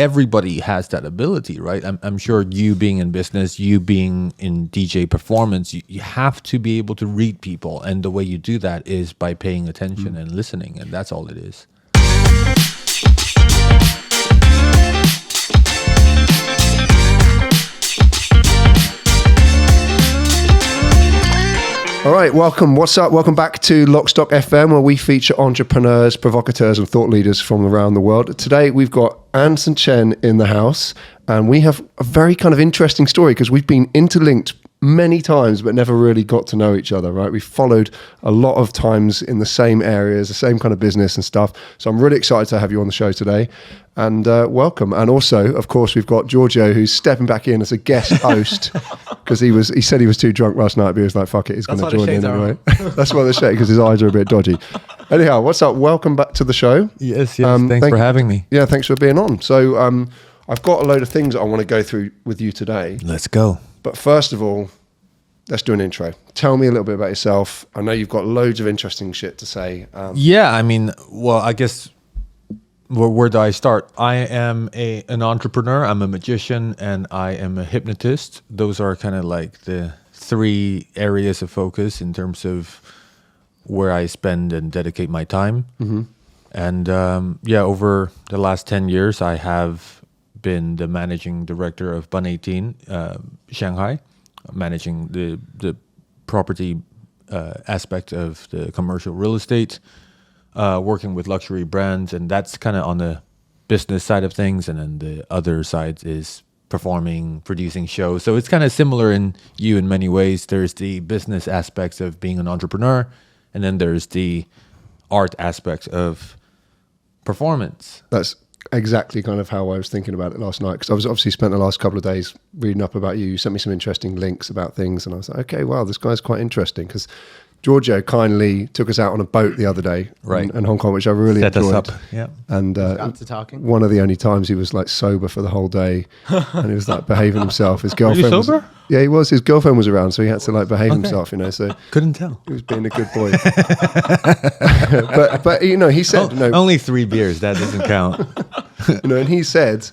everybody has that ability, right? I'm sure you being in business, you being in DJ performance, you have to be able to read people. And the way you do that is by paying attention and listening. And that's all it is. All right, welcome. What's up? Welcome back to Lockstock FM, where we feature entrepreneurs, provocateurs, and thought leaders from around the world. Today, we've got Anson Chen in the house, and we have a very kind of interesting story because we've been interlinked many times, but never really got to know each other, right? We followed a lot of times in the same areas, the same kind of business and stuff. So I'm really excited to have you on the show today, and welcome. And also, of course, we've got Giorgio, who's stepping back in as a guest host because he said he was too drunk last night, but he was like, fuck it, he's going to join in anyway. That's why they're shaking, because his eyes are a bit dodgy. Anyhow, what's up? Welcome back to the show. Yes. Thanks for having me. Yeah, thanks for being on. So I've got a load of things that I want to go through with you today. Let's go. But first of all, let's do an intro. Tell me a little bit about yourself. I know you've got loads of interesting shit to say. I guess, where do I start? I am an entrepreneur, I'm a magician, and I am a hypnotist. Those are kind of like the three areas of focus in terms of where I spend and dedicate my time. Mm-hmm. And over the last 10 years, I have been the managing director of Bun 18, Shanghai, managing the property aspect of the commercial real estate, working with luxury brands, and that's kind of on the business side of things. And then the other side is performing, producing shows. So it's kind of similar in many ways. There's the business aspects of being an entrepreneur, and then there's the art aspects of performance. That's exactly kind of how I was thinking about it last night, because I was obviously spent the last couple of days reading up about you. You sent me some interesting links about things, and I was like, okay, wow, this guy's quite interesting, because Giorgio kindly took us out on a boat the other day in Hong Kong, which I really enjoyed. Set us up, yeah. And got to talking. One of the only times he was like sober for the whole day, and he was like behaving himself. His girlfriend Are you sober? Yeah, he was. His girlfriend was around, so he had to like behave himself, So couldn't tell. He was being a good boy. but he said only 3 beers. That doesn't count. And he said,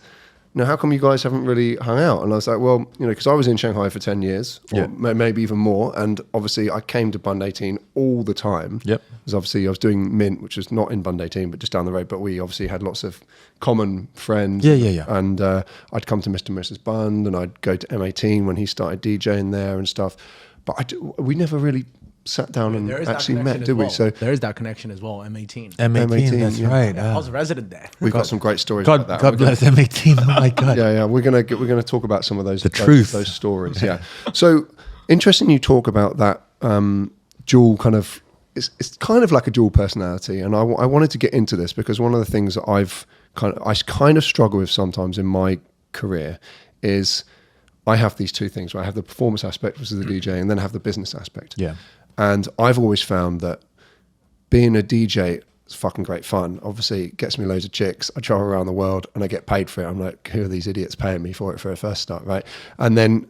how come you guys haven't really hung out? And I was like, well, because I was in Shanghai for 10 years, or maybe even more. And obviously I came to Bund 18 all the time. Yep. Because obviously I was doing Mint, which was not in Bund 18, but just down the road. But we obviously had lots of common friends. Yeah. And I'd come to Mr. and Mrs. Bund, and I'd go to M18 when he started DJing there and stuff. But we never really sat down and actually met, did we? So there is that connection as well. M18. M18, that's right. I was a resident there. We've got some great stories about that. God bless M18. Oh my God. Yeah. We're gonna talk about some of those those stories. Yeah. So interesting you talk about that dual kind of. It's kind of like a dual personality, and I wanted to get into this because one of the things that I kind of struggle with sometimes in my career is I have these two things. Where I have the performance aspect, which is the DJ, and then I have the business aspect. Yeah. And I've always found that being a DJ is fucking great fun. Obviously, it gets me loads of chicks. I travel around the world and I get paid for it. I'm like, who are these idiots paying me for it for a first start, right? And then,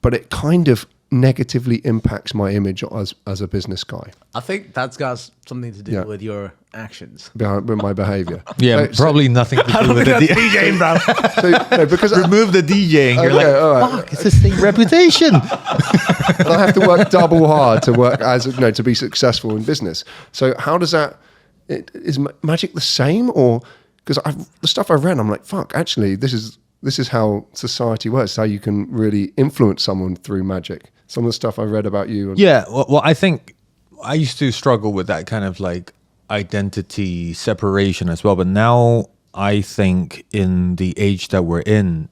but it kind of negatively impacts my image as a business guy. I think that's got something to do with your actions. With my behavior. Yeah, probably nothing to do with the DJing, bro. Because remove the DJing. You're like, fuck, it's the same reputation. I have to work double hard to work to be successful in business. So how does that, is magic the same? Or, because the stuff I've read, I'm like, fuck, actually, this is how society works, how you can really influence someone through magic. Some of the stuff I read about you. Well, I think I used to struggle with that kind of like identity separation as well. But now I think in the age that we're in,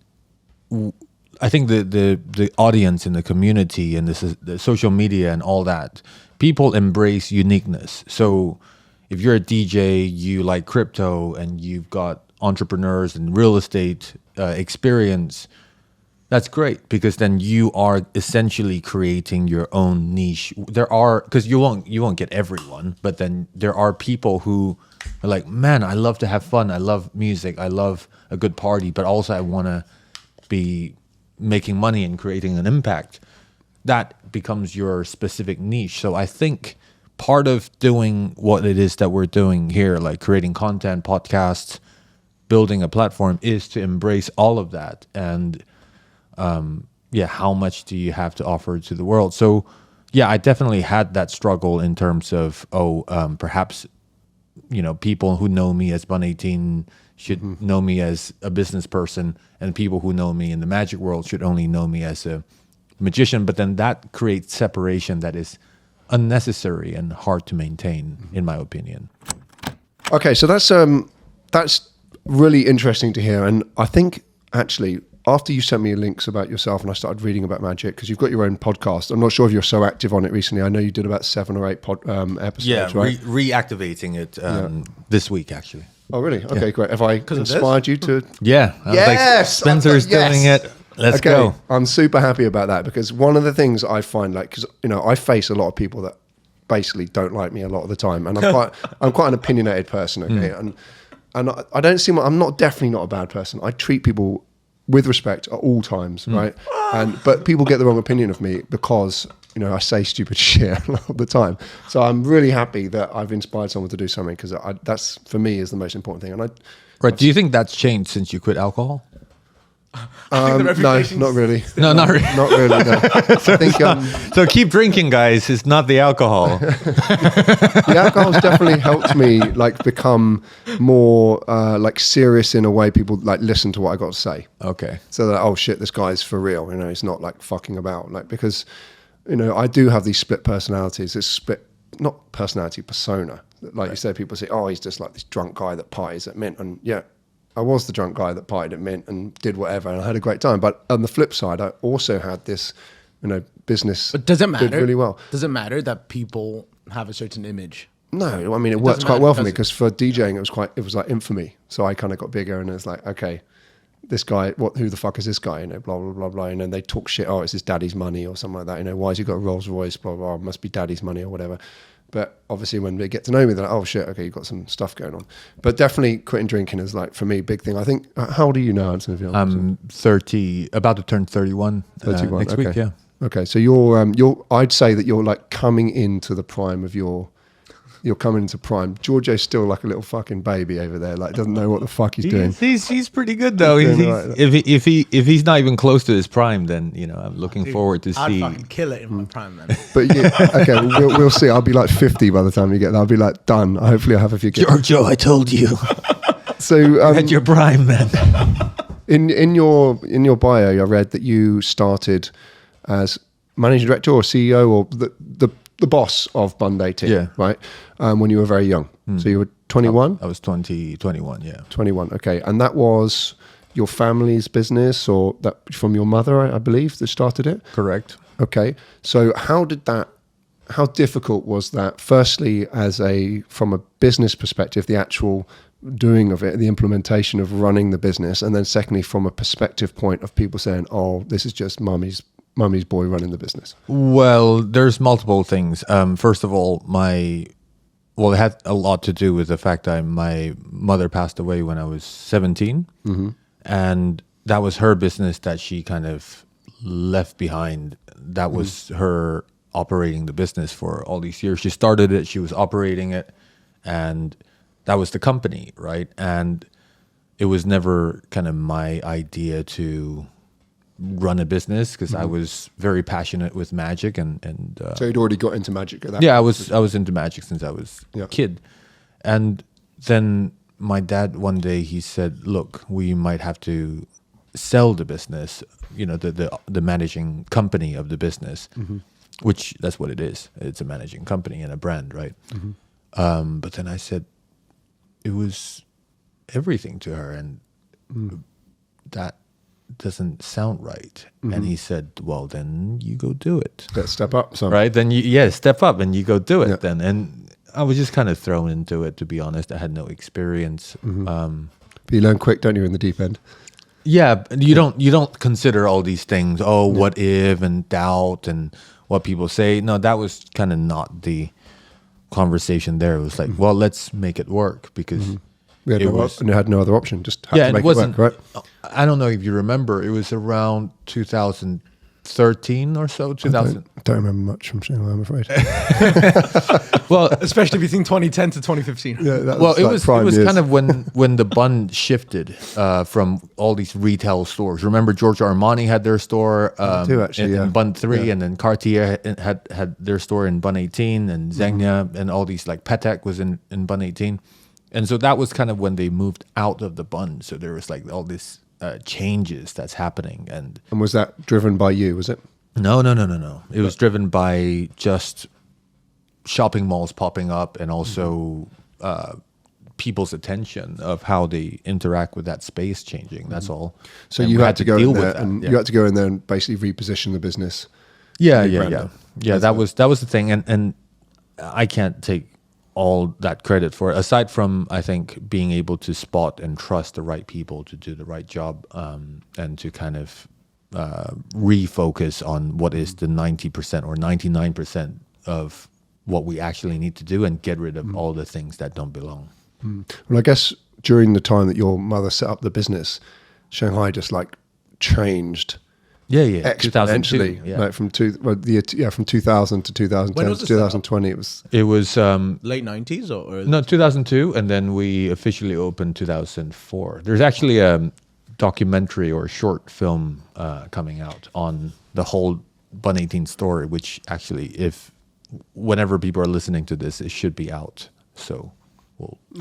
I think the audience in the community and the social media and all that, people embrace uniqueness. So if you're a DJ, you like crypto and you've got entrepreneurs and real estate experience, that's great, because then you are essentially creating your own niche. Because you won't get everyone, but then there are people who are like, man, I love to have fun. I love music. I love a good party, but also I want to be making money and creating an impact. That becomes your specific niche. So I think part of doing what it is that we're doing here, like creating content, podcasts, building a platform is to embrace all of that. And how much do you have to offer to the world? So I definitely had that struggle in terms of perhaps people who know me as Bun 18 should know me as a business person, and people who know me in the magic world should only know me as a magician. But then that creates separation that is unnecessary and hard to maintain, in my opinion. Okay, so that's really interesting to hear. And I think actually, after you sent me links about yourself and I started reading about magic, because you've got your own podcast. I'm not sure if you're so active on it recently. I know you did about 7 or 8 episodes, right? Reactivating it this week, actually. Oh, really? Okay, great. Have I inspired you to? Yeah. I was like, Spencer's doing it. Let's go. I'm super happy about that, because one of the things I find, like, because I face a lot of people that basically don't like me a lot of the time, and I'm quite an opinionated person. Okay, and I don't seem. I'm definitely not a bad person. I treat people with respect at all times, right? But people get the wrong opinion of me because I say stupid shit all the time. So I'm really happy that I've inspired someone to do something, because that's, for me, is the most important thing. And Right. Do you think that's changed since you quit alcohol? No, not really. No, not really. Not really. No. I think so. Keep drinking, guys. It's not the alcohol. the alcohol's definitely helped me become more serious in a way. People listen to what I got to say. Okay. So that, oh shit, this guy's for real. He's not fucking about. Because I do have these split personalities. It's split, not personality, persona. You said, people say, oh, he's just like this drunk guy that parties at Mint, and yeah. I was the drunk guy that partied at Mint and did whatever, and I had a great time. But on the flip side, I also had this, business. But does it matter? Did really well. Does it matter that people have a certain image? No, I mean, it works quite well for me, because for DJing, it was like infamy. So I kind of got bigger, and it's like, okay, this guy, who the fuck is this guy? Blah blah blah blah. And then they talk shit. Oh, it's his daddy's money or something like that. Why has he got a Rolls Royce? Blah blah. It must be daddy's money or whatever. But obviously, when they get to know me, they're like, oh shit, okay, you've got some stuff going on. But definitely quitting drinking is, for me, a big thing. I think, how old are you now, Anson? I'm 30, about to turn 31, 31 next week, yeah. Okay, so you're I'd say that you're coming into the prime of you're coming into prime. Giorgio's still like a little fucking baby over there, doesn't know what the fuck he's doing. He's pretty good though. If he's not even close to his prime, then I'm looking forward to see. I'd fucking kill it in my prime, man. But okay, we'll see. I'll be 50 by the time you get there. I'll be done. Hopefully, I'll have a few kids. Giorgio, I told you. So at your prime, man. in your bio, I read that you started as managing director or CEO or the boss of Bund 18, right? When you were very young. So you were 21? I was 21, yeah. 21, okay. And that was your family's business, or that from your mother, I believe, that started it? Correct. Okay. So how difficult was that, firstly, from a business perspective, the actual doing of it, the implementation of running the business, and then secondly, from a perspective point of people saying, oh, this is just mummy's boy running the business? Well, there's multiple things. First of all, it had a lot to do with the fact that my mother passed away when I was 17. And that was her business that she kind of left behind. That was her operating the business for all these years. She started it, she was operating it, and that was the company, right? And it was never kind of my idea to run a business, because I was very passionate with magic, and so you'd already got into magic at that point? I was into magic since I was a kid. And then my dad one day, he said, look, we might have to sell the business, the managing company of the business, which that's what it is. It's a managing company and a brand, right? But then I said it was everything to her, and that doesn't sound right. And he said, well, then you go do it. Let's step up some. Right? Then you step up and you go do it then. And I was just kind of thrown into it, to be honest. I had no experience. But you learn quick, don't you, in the deep end? Yeah, you don't consider all these things. Oh, what if, and doubt, and what people say. No, that was kind of not the conversation there. It was like, well, let's make it work, because we had no other option. Just had to make it work, right? I don't know if you remember. It was around 2007 2013 or so. 2000. I don't remember much from Shanghai, I'm afraid. Well, Especially between 2010 to 2015. Yeah, that well, it like was prime years. kind of when the bun shifted from all these retail stores. Remember, Giorgio Armani had their store do actually, in yeah. Bun 3, Yeah. and then Cartier had their store in Bun 18, and Zegna and all these, like Patek was in Bun 18. And so that was kind of when they moved out of the bun. So there was like all this changes that's happening. And And was that driven by you, was it? no. It was driven by just shopping malls popping up, and also people's attention of how they interact with that space changing. That's all. So And you we had to go deal in there with that, and yeah. you had to go in there and basically reposition the business. Yeah. rebrand it. That was the thing, and I can't take all that credit for it. Aside from, I think, being able to spot and trust the right people to do the right job, and to kind of refocus on what is the 90% or 99% of what we actually need to do, and get rid of all the things that don't belong. Well, I guess during the time that your mother set up the business, Shanghai just like changed Yeah. exponentially. 2002, yeah. Like from from 2000 to 2010 When was to the startup? 2020, it was. It was Late 90s or no 2002, and then we officially opened 2004. There's actually a documentary or short film coming out on the whole Bun 18 story, which actually, if whenever people are listening to this, it should be out. So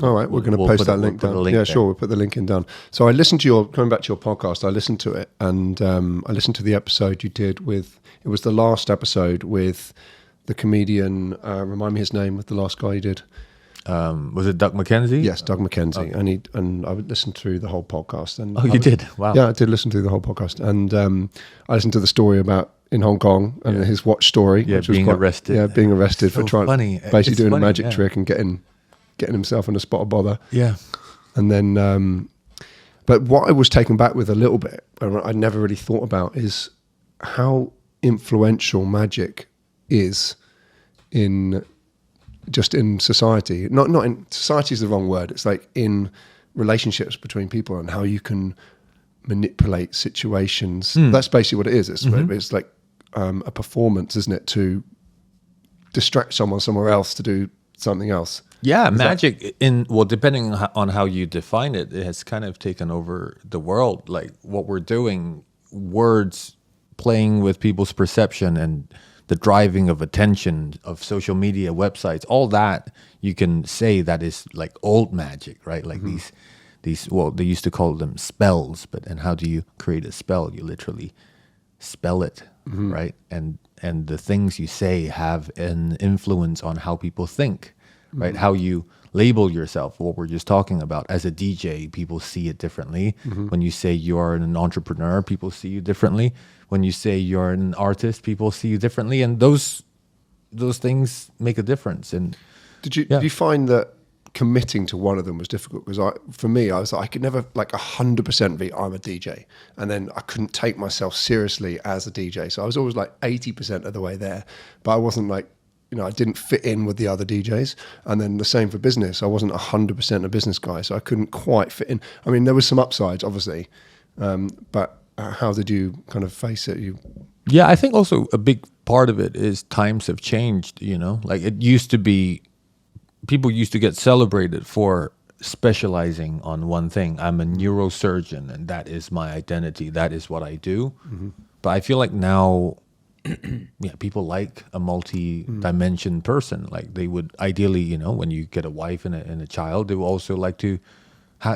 All right, we're going to we'll post put that a- link we'll put down. a link Yeah, there. sure, we'll put the link in down. So I listened to coming back to your podcast, I listened to it, and I listened to the episode you did it was the last episode with the comedian, remind me his name, with the last guy you did. was it Doug McKenzie? Yes, Doug McKenzie. And I would listen through the whole podcast. And Oh, you did? Wow. Yeah, I did listen through the whole podcast. And I listened to the story about in Hong Kong and his watch story. Yeah, which was being quite, arrested. Yeah, being arrested So for trying, funny. basically It's doing funny, a magic yeah. trick and getting himself in a spot of bother. Yeah. And then, but what I was taken back with a little bit, and I never really thought about, is how influential magic is in society. Not in society is the wrong word. It's like in relationships between people and how you can manipulate situations. That's basically what it is. It's like a performance, isn't it, to distract someone somewhere else to do something else. Yeah, magic depending on how you define it, it has kind of taken over the world. Like what we're doing, words playing with people's perception and the driving of attention of social media, websites, all that you can say that is like old magic, right? Like these they used to call them spells, and how do you create a spell? You literally spell it, right? And the things you say have an influence on how people think. Right, how you label yourself, what we're just talking about. As a DJ, people see it differently. When you say you are an entrepreneur, people see you differently. When you say you're an artist, people see you differently, and those things make a difference. And Did you find that committing to one of them was difficult? Because for me, I was like, I could never like 100% be I'm a DJ, and then I couldn't take myself seriously as a DJ. So I was always like 80% of the way there, but I wasn't like, I didn't fit in with the other DJs. And then the same for business. I wasn't 100% a business guy, so I couldn't quite fit in. I mean, there was some upsides, obviously, but how did you kind of face it? yeah, I think also a big part of it is times have changed. Like it used to be, people used to get celebrated for specializing on one thing. I'm a neurosurgeon, and that is my identity. That is what I do. But I feel like now, yeah, people like a multi-dimension person. Like they would ideally, when you get a wife and a child, they will also like to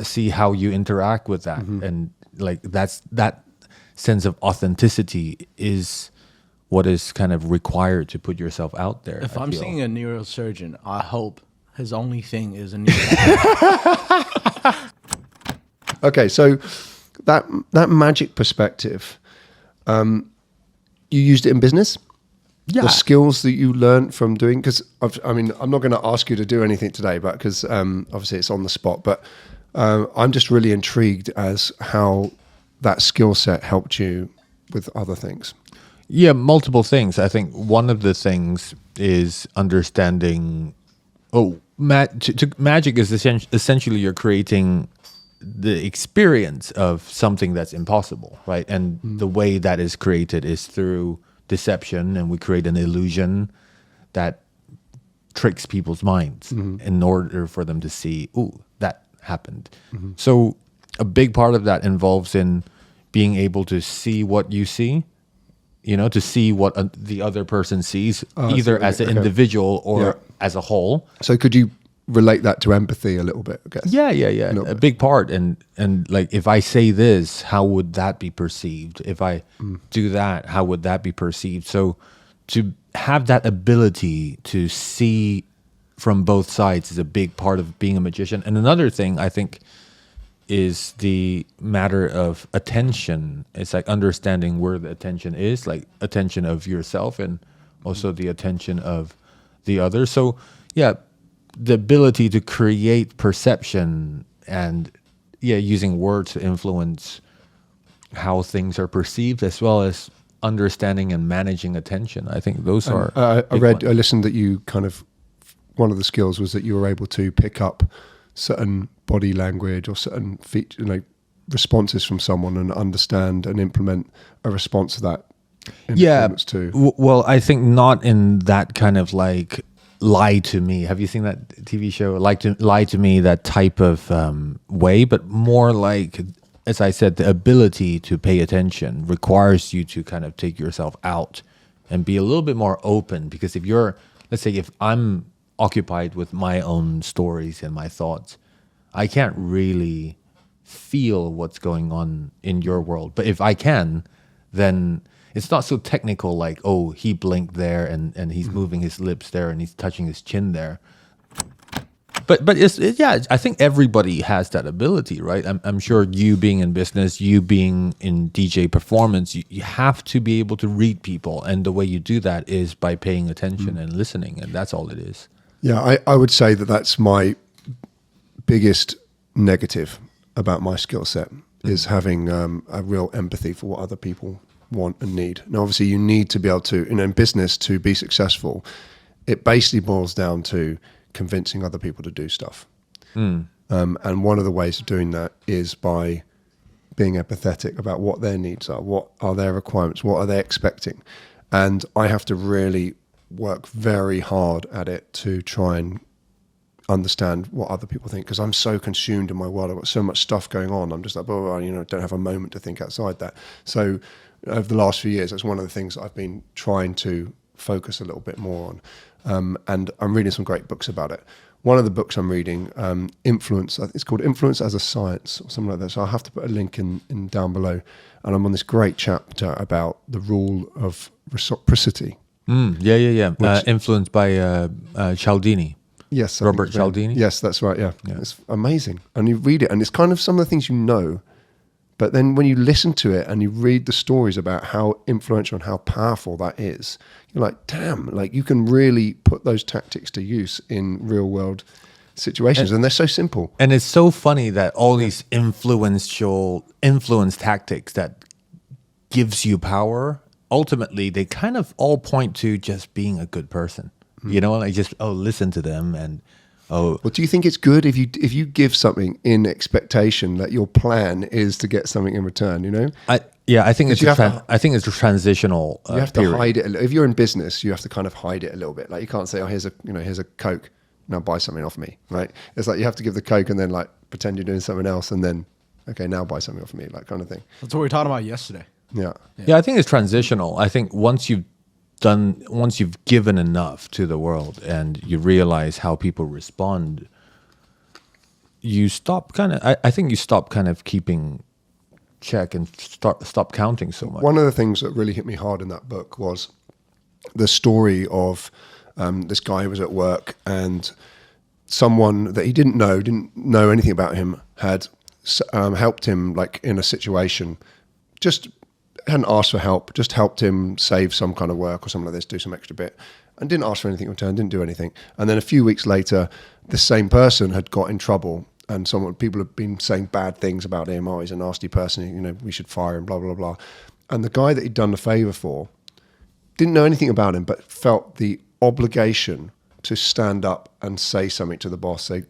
see how you interact with that. And like that sense of authenticity is what is kind of required to put yourself out there. If I I'm feel. seeing a neurosurgeon, I hope his only thing is a neurosurgeon. Okay, so that magic perspective, you used it in business? Yeah. The skills that you learned from doing, because I'm not going to ask you to do anything today, but because obviously it's on the spot, but I'm just really intrigued as how that skill set helped you with other things. Yeah, multiple things. I think one of the things is understanding. Magic is essentially you're creating the experience of something that's impossible, right? And the way that is created is through deception, and we create an illusion that tricks people's minds in order for them to see, ooh, that happened. So a big part of that involves in being able to see what you see, to see what the other person sees, either as an individual or as a whole. So could you relate that to empathy a little bit, I guess? Yeah. A big part. And like, if I say this, how would that be perceived? If I do that, how would that be perceived? So to have that ability to see from both sides is a big part of being a magician. And another thing I think is the matter of attention. It's like understanding where the attention is, like attention of yourself and also the attention of the other. So yeah, the ability to create perception and using words to influence how things are perceived, as well as understanding and managing attention. I think those are. I listened that you kind of, one of the skills was that you were able to pick up certain body language or certain responses from someone and understand and implement a response to that. Too. Well, I think not in that kind of like lie to me. Have you seen that TV show? Lie to me, that type of way, but more like, as I said, the ability to pay attention requires you to kind of take yourself out and be a little bit more open. Because if you're, let's say, if I'm occupied with my own stories and my thoughts, I can't really feel what's going on in your world. But if I can, then it's not so technical, like, oh, he blinked there and he's moving his lips there and he's touching his chin there. But I think everybody has that ability, right? I'm sure you being in business, you being in DJ performance, you have to be able to read people. And the way you do that is by paying attention and listening. And that's all it is. Yeah, I would say that that's my biggest negative about my skill set is having a real empathy for what other people want and need. Now, obviously, you need to be able to, in business, to be successful, it basically boils down to convincing other people to do stuff. And one of the ways of doing that is by being empathetic about what their needs are, what are their requirements, what are they expecting. And I have to really work very hard at it to try and understand what other people think, because I'm so consumed in my world. I've got so much stuff going on. I'm just like, don't have a moment to think outside that. So over the last few years, that's one of the things I've been trying to focus a little bit more on. And I'm reading some great books about it. One of the books I'm reading, Influence, it's called Influence as a Science or something like that. So I'll have to put a link in down below. And I'm on this great chapter about the rule of reciprocity. Influenced by Cialdini. Yes. Robert Cialdini? Yes, that's right, yeah. It's amazing. And you read it, and it's kind of some of the things you know, but then when you listen to it and you read the stories about how influential and how powerful that is, you're like, damn, like you can really put those tactics to use in real world situations, and they're so simple. And it's so funny that all these influence tactics that gives you power, ultimately they kind of all point to just being a good person. Like just listen to them and Well, do you think it's good if you give something in expectation that your plan is to get something in return? I think it's a transitional. You have to hide it. If you're in business, you have to kind of hide it a little bit. Like you can't say, here's a Coke, now buy something off me, right? It's like you have to give the Coke and then like pretend you're doing something else and then okay, now buy something off me, like kind of thing. That's what we were talking about yesterday. Yeah. I think it's transitional. I think once you've given enough to the world and you realize how people respond, you stop I think you stop kind of keeping check and stop counting so much. One of the things that really hit me hard in that book was the story of this guy who was at work and someone that he didn't know anything about him had helped him like in a situation, just hadn't asked for help, just helped him save some kind of work or something like this, do some extra bit, and didn't ask for anything in return, didn't do anything. And then a few weeks later, the same person had got in trouble and people had been saying bad things about him. Oh, he's a nasty person, we should fire him, blah, blah, blah. And the guy that he'd done the favor for didn't know anything about him, but felt the obligation to stand up and say something to the boss, say,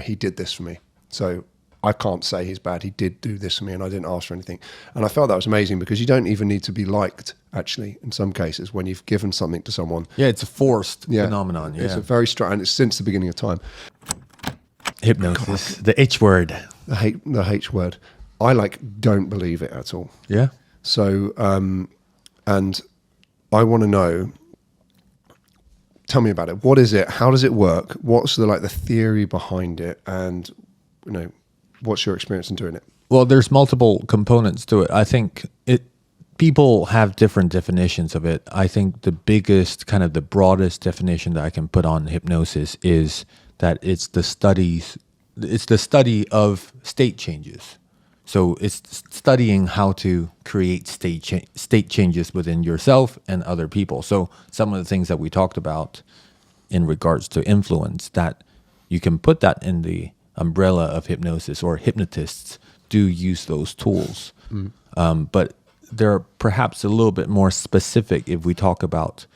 he did this for me, so I can't say he's bad. He did do this to me and I didn't ask for anything. And I felt that was amazing because you don't even need to be liked, actually, in some cases, when you've given something to someone. Yeah, it's a forced phenomenon. Yeah. It's a very strong, and it's since the beginning of time. Hypnosis, the H word. The H word. I don't believe it at all. Yeah. So, and I want to know, tell me about it. What is it? How does it work? What's the theory behind it? And, what's your experience in doing it? Well, there's multiple components to it. I think people have different definitions of it. I think the biggest, kind of the broadest definition that I can put on hypnosis is that it's the study of state changes. So it's studying how to create state changes within yourself and other people. So some of the things that we talked about in regards to influence, that you can put that in the umbrella of hypnosis, or hypnotists do use those tools. But they're perhaps a little bit more specific if we talk about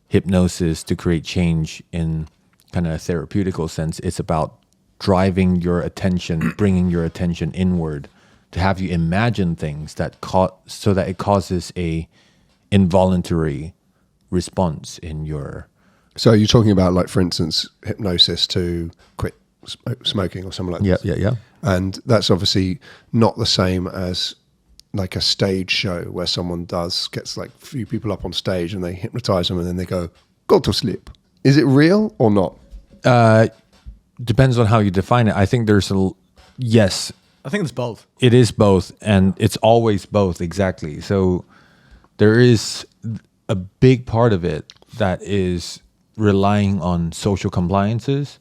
hypnosis to create change in kind of a therapeutical sense. It's about driving your attention, bringing your attention inward, to have you imagine things that so that it causes a involuntary response in your. So you're talking about, for instance, hypnosis to quit smoking or something like that. Yeah. And that's obviously not the same as a stage show where someone gets a few people up on stage and they hypnotize them and then they go to sleep. Is it real or not? Depends on how you define it. I think there's yes. I think it's both. It is both, and it's always both, exactly. So there is a big part of it that is relying on social compliances,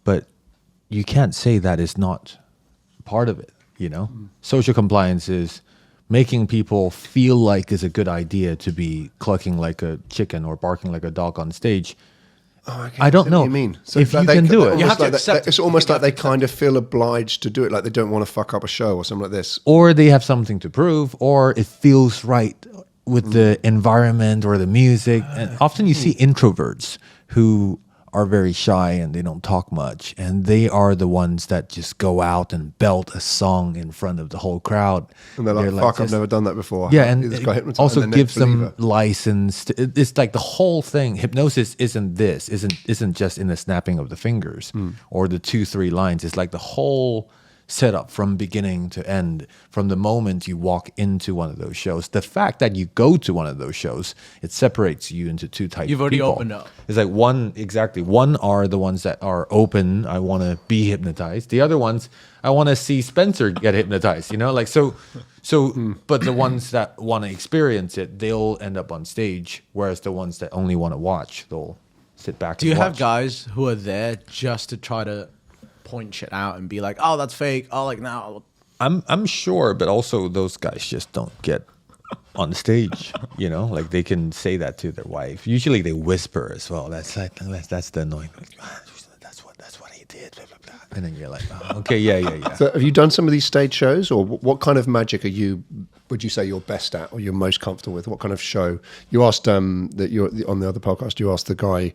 but you can't say that is not part of it, Social compliance is making people feel like it's a good idea to be clucking like a chicken or barking like a dog on stage. Oh, okay. I don't know what you mean. So if you can do it. You have to accept it's almost like they kind of feel obliged to do it, like they don't want to fuck up a show or something like this. Or they have something to prove, or it feels right with the environment or the music. And often you see introverts who are very shy and they don't talk much, and they are the ones that just go out and belt a song in front of the whole crowd. And they're like, fuck, I've never done that before. Yeah, and it also gives them license. It's like the whole thing. Hypnosis isn't just in the snapping of the fingers or the 2-3 lines. It's like the whole setup from beginning to end, from the moment you walk into one of those shows. The fact that you go to one of those shows, it separates you into two types of people. You've already opened up. It's like one are the ones that are open, I want to be hypnotized. The other ones, I want to see Spencer get hypnotized, but the ones that want to experience it, they'll end up on stage, whereas the ones that only want to watch, they'll sit back and watch. Do you have guys who are there just to try to point shit out and be like, oh, that's fake. Oh, no. I'm sure, but also those guys just don't get on stage, they can say that to their wife. Usually they whisper as well. That's the annoying. That's what he did. Blah, blah, blah. And then you're like, oh, okay, yeah. So have you done some of these stage shows, or what kind of magic would you say you're best at, or you're most comfortable with? What kind of show? You asked that you're on the other podcast. You asked the guy,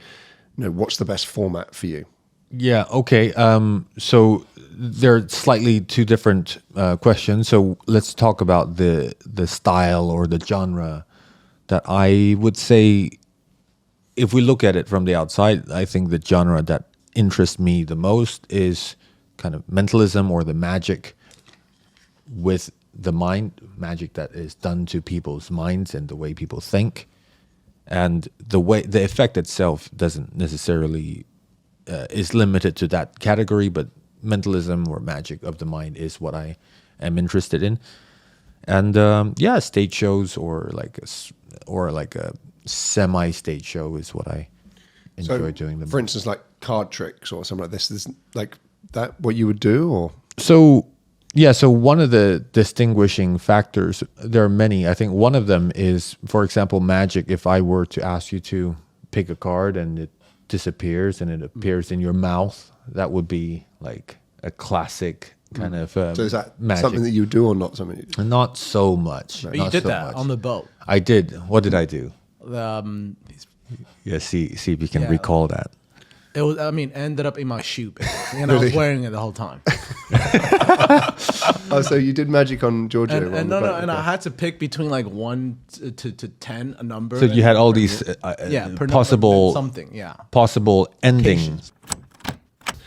what's the best format for you? Yeah, okay. So they're slightly two different questions. So let's talk about the style or the genre that I would say, if we look at it from the outside, I think the genre that interests me the most is kind of mentalism, or the magic with the mind, magic that is done to people's minds and the way people think. And the effect itself doesn't necessarily is limited to that category, but mentalism or magic of the mind is what I am interested in. And stage shows or like a semi-stage show is what I enjoy doing. For instance, like card tricks or something like this, is like that what you would do? Or so one of the distinguishing factors, there are many. I think one of them is, for example, magic. If I were to ask you to pick a card and it disappears and it appears in your mouth, that would be like a classic kind of so is that magic. Something that you do, or not something you do? Not so much. But you did that on the boat. I did. What did I do? Um, Yeah, see if you can recall that. It was. I mean, ended up in my shoe, basically, and I was wearing it the whole time. Oh, so you did magic on Giorgio? And I had to pick between like 1 to 10, a number. So you had all these per possible number, something, yeah, possible endings.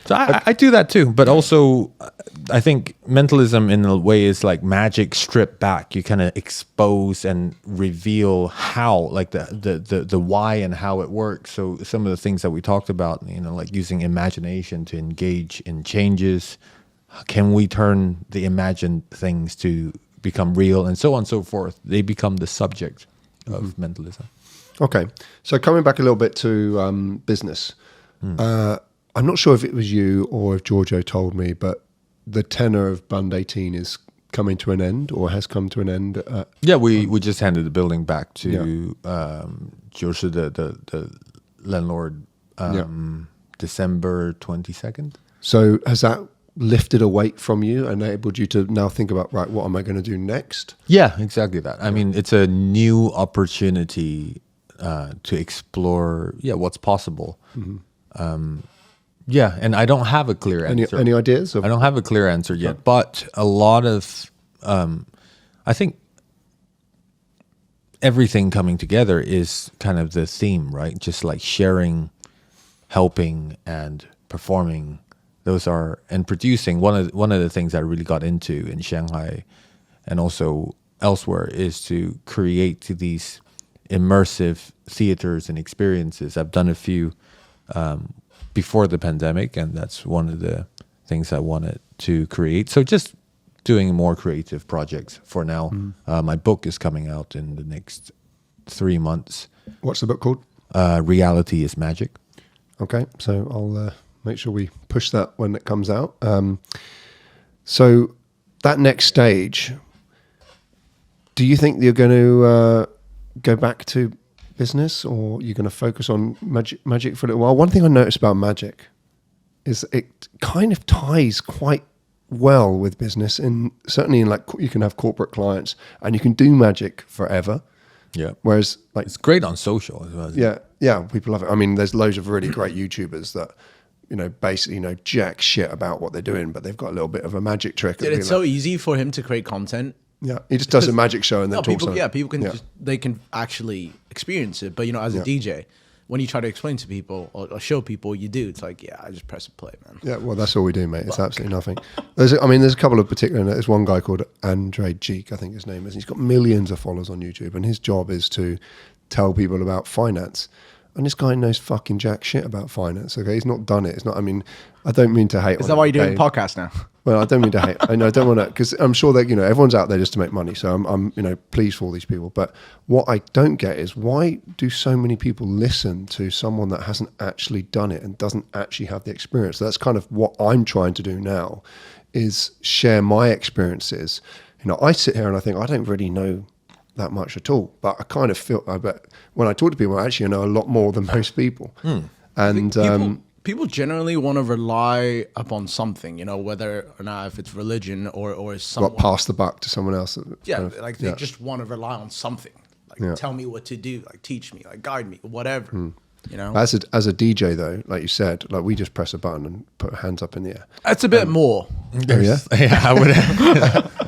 So I do that too, but also I think mentalism in a way is like magic stripped back. You kind of expose and reveal how, like the why and how it works. So some of the things that we talked about, like using imagination to engage in changes. Can we turn the imagined things to become real, and so on and so forth? They become the subject of mentalism. Okay, so coming back a little bit to business. I'm not sure if it was you or if Giorgio told me, but the tenor of Bund 18 is coming to an end or has come to an end. Yeah, we just handed the building back to Giorgio, the landlord, December 22nd. So has that lifted a weight from you and enabled you to now think about, right, what am I going to do next? Yeah, exactly that. I mean, it's a new opportunity to explore, what's possible. Yeah, and I don't have a clear answer. Any ideas? I don't have a clear answer yet, but a lot of, I think everything coming together is kind of the theme, right? Just like sharing, helping, and performing. Those are, and producing. One of the things I really got into in Shanghai and also elsewhere is to create these immersive theaters and experiences. I've done a few before the pandemic, and that's one of the things I wanted to create. So just doing more creative projects for now. My book is coming out in the next 3 months. What's the book called? Reality is Magic. Okay, so I'll make sure we push that when it comes out. So that next stage, do you think you're going to go back to business, or you're going to focus on magic for a little while? One thing I noticed about magic is it kind of ties quite well with business, and certainly in like you can have corporate clients and you can do magic forever. Yeah. Whereas like It's great on social as well. Yeah, people love it. I mean, there's loads of really great YouTubers that basically jack shit about what they're doing, but they've got a little bit of a magic trick. Dude, it's so easy for him to create content. Yeah, he just does a magic show and then talks on it. Yeah, people can they can actually experience it. But as a DJ, when you try to explain to people or show people, it's like, I just press a play, man. Yeah, well, that's all we do, mate. It's absolutely nothing. There's a couple of particular. There's one guy called Andre Jeek, I think his name is. He's got millions of followers on YouTube, and his job is to tell people about finance. And this guy knows fucking jack shit about finance. Okay, he's not done it. It's not. I mean, I don't mean to hate. Is that why you're doing a podcast now? Well, I don't mean to hate. I don't want to, because I'm sure that everyone's out there just to make money. So I'm pleased for all these people. But what I don't get is, why do so many people listen to someone that hasn't actually done it and doesn't actually have the experience? So that's kind of what I'm trying to do now, is share my experiences. I sit here and I think I don't really know that much at all, but I kind of feel. I bet when I talk to people, I actually know a lot more than most people. And people generally want to rely upon something, whether or not if it's religion or someone. Pass the buck to someone else. Yeah, they just want to rely on something. Like tell me what to do, like teach me, like guide me, whatever. As a DJ though, like you said, like we just press a button and put our hands up in the air. That's a bit more. Oh yeah, yeah. I would.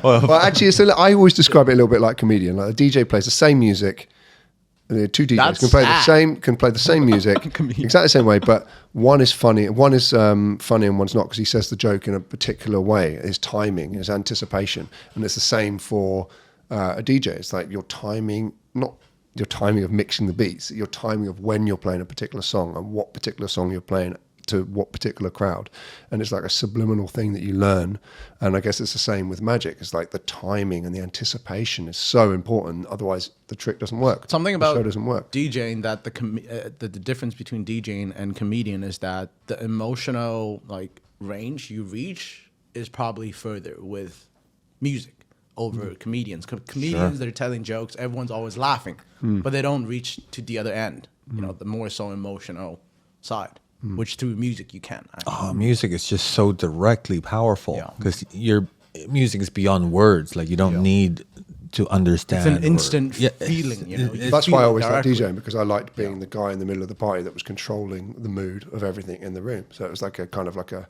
Well, actually, I always describe it a little bit like comedian. Like a DJ plays the same music. Two DJs can play the same music exactly the same way, but one is funny and one's not, because he says the joke in a particular way. His timing, his anticipation, and it's the same for a DJ. It's like your timing, not your timing of mixing the beats, your timing of when you're playing a particular song and what particular song you're playing to what particular crowd. And it's like a subliminal thing that you learn. And I guess it's the same with magic. It's like the timing and the anticipation is so important. Otherwise the trick doesn't work. Something about the show doesn't work. DJing, that the difference between DJing and comedian is that the emotional range you reach is probably further with music over comedians. Comedians, they're telling jokes, everyone's always laughing, but they don't reach to the other end, the more so emotional side, which through music you can. Music is just so directly powerful, because your music is beyond words. Like you don't need to understand. It's an instant it's- feeling, you know. You That's feel why I it always liked directly. DJing, because I liked being the guy in the middle of the party that was controlling the mood of everything in the room. So it was like a kind of like a,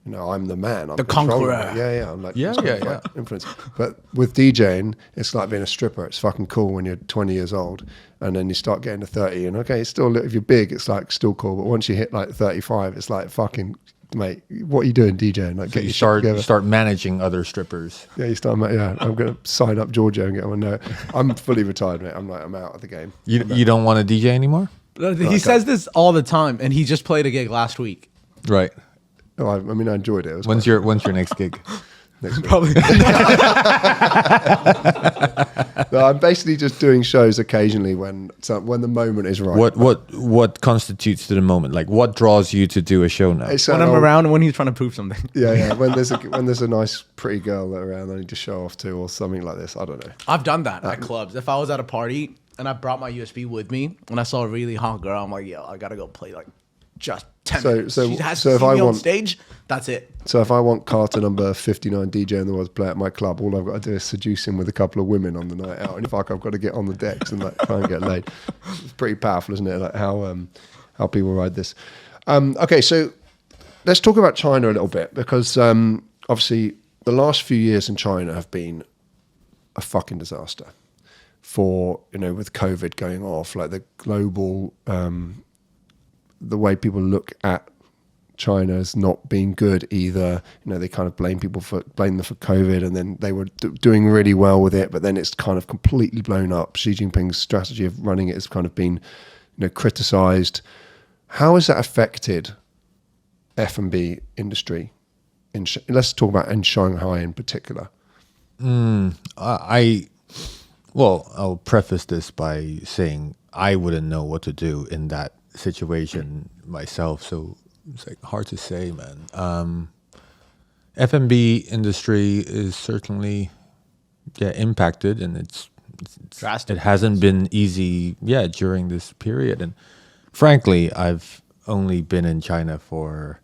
you know, I'm the man. I'm The controlling conqueror. it. Yeah, yeah. I'm like, Yeah, it's kind of yeah, like influence. But with DJing, it's like being a stripper. It's fucking cool when you're 20 years old, and then you start getting to 30, and okay, it's still, if you're big, it's like still cool. But once you hit like 35, it's like fucking, mate, what are you doing DJing? Like, So get you your shit start together. you start managing other strippers. Yeah, you start. Yeah, I'm gonna sign up Georgia and get one. No, I'm fully retired, mate. I'm out of the game. You don't want to DJ anymore, He says this all the time, and he just played a gig last week. right? No, I mean, I enjoyed it. It was When's your next gig? next week. Probably. No, I'm basically just doing shows occasionally when the moment is right. What constitutes to the moment? Like, what draws you to do a show now? It's when an I'm old- around and when he's trying to prove something. Yeah, yeah. When there's a nice, pretty girl around, I need to show off to, or something like this. I don't know. I've done that at clubs. If I was at a party and I brought my USB with me and I saw a really hot girl, I'm like, yo, I gotta go play like just 10 minutes. She has to if see I me on want- stage. That's it. So if I want CARTA number 59 DJ in the world to play at my club, all I've got to do is seduce him with a couple of women on the night out. And if I've got to get on the decks and like try and get laid. It's pretty powerful, isn't it? Like how people ride this. Okay, so let's talk about China a little bit, because obviously the last few years in China have been a fucking disaster for, you know, with COVID going off, like the global, the way people look at China as not being good either. You know, they kind of blame them for COVID, and then they were doing really well with it, but then it's kind of completely blown up. Xi Jinping's strategy of running it has kind of been, you know, criticized. How has that affected F&B industry? Let's talk about in Shanghai in particular. I'll preface this by saying I wouldn't know what to do in that situation myself, so it's like hard to say, man. F&B industry is certainly impacted, and it's Drastic. it hasn't been easy during this period. And frankly, I've only been in China for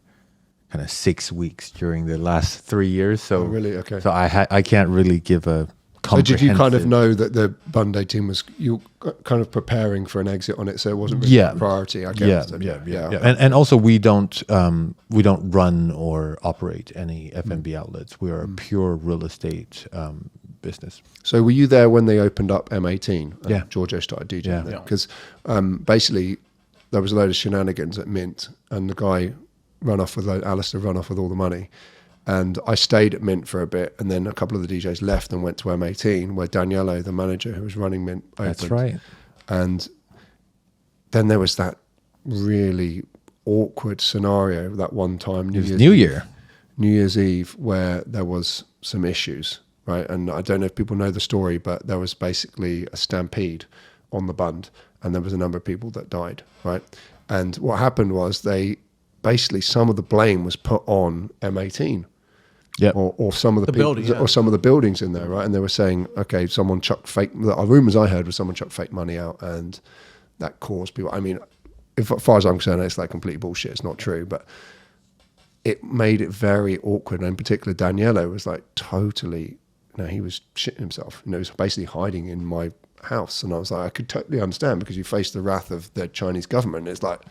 kind of 6 weeks during the last 3 years, so really? Okay. so I can't really give a So did you kind of comprehensive- know that the Bunday team was, you kind of preparing for an exit on it, so it wasn't really a priority, I guess. And also we don't run or operate any F&B outlets. We are a pure real estate business. So were you there when they opened up M18? And Yeah. Giorgio started DJing Yeah. there? Yeah. Because basically there was a load of shenanigans at Mint, and the guy Alistair run off with all the money. And I stayed at Mint for a bit, and then a couple of the DJs left and went to M18, where Daniello, the manager who was running Mint, opened. That's right. And then there was that really awkward scenario that one time, It was New Year's Eve, where there was some issues, right? And I don't know if people know the story, but there was basically a stampede on the Bund, and there was a number of people that died, right? And what happened was some of the blame was put on M18. Yep. Or some of the people, building, yeah. or some of the buildings in there, right? And they were saying, okay, someone chucked fake. The rumors I heard was someone chucked fake money out, and that caused people. I mean, as far as I'm concerned, it's like complete bullshit. It's not true, but it made it very awkward. And in particular, Daniello was like totally, he was shitting himself. He was basically hiding in my house, and I was like, I could totally understand, because you face the wrath of the Chinese government. It's like,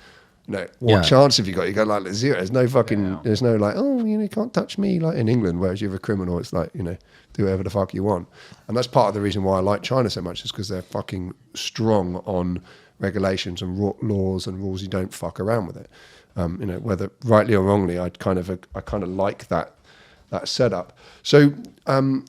what chance have you got? You go like zero. There's no fucking, there's no like, you can't touch me, like in England, whereas you're a criminal, it's like, do whatever the fuck you want. And that's part of the reason why I like China so much, is because they're fucking strong on regulations and laws and rules. You don't fuck around with it. Whether rightly or wrongly, I kind of like that setup. So the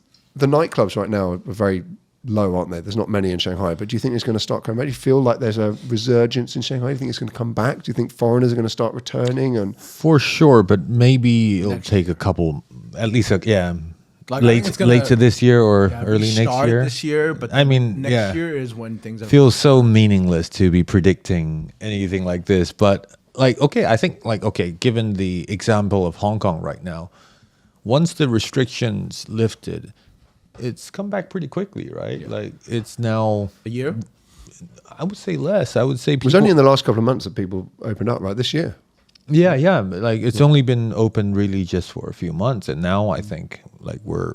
nightclubs right now are very low, aren't they? There's not many in Shanghai, but do you think it's going to start coming back? Do you feel like there's a resurgence in Shanghai? Do you think it's going to come back? Do you think foreigners are going to start returning? And For sure, but maybe it'll take a couple, at least, Like, I think late it's gonna- to this year or early next Start year. this year, but I mean, next year is when things are feels so meaningless to be predicting anything like this. But given the example of Hong Kong right now, once the restrictions lifted, it's come back pretty quickly, right? Yeah. Like it's now a year. I would say less. I would say it was only in the last couple of months that people opened up, right? This year. Yeah. Like it's only been open really just for a few months, and now I think like we're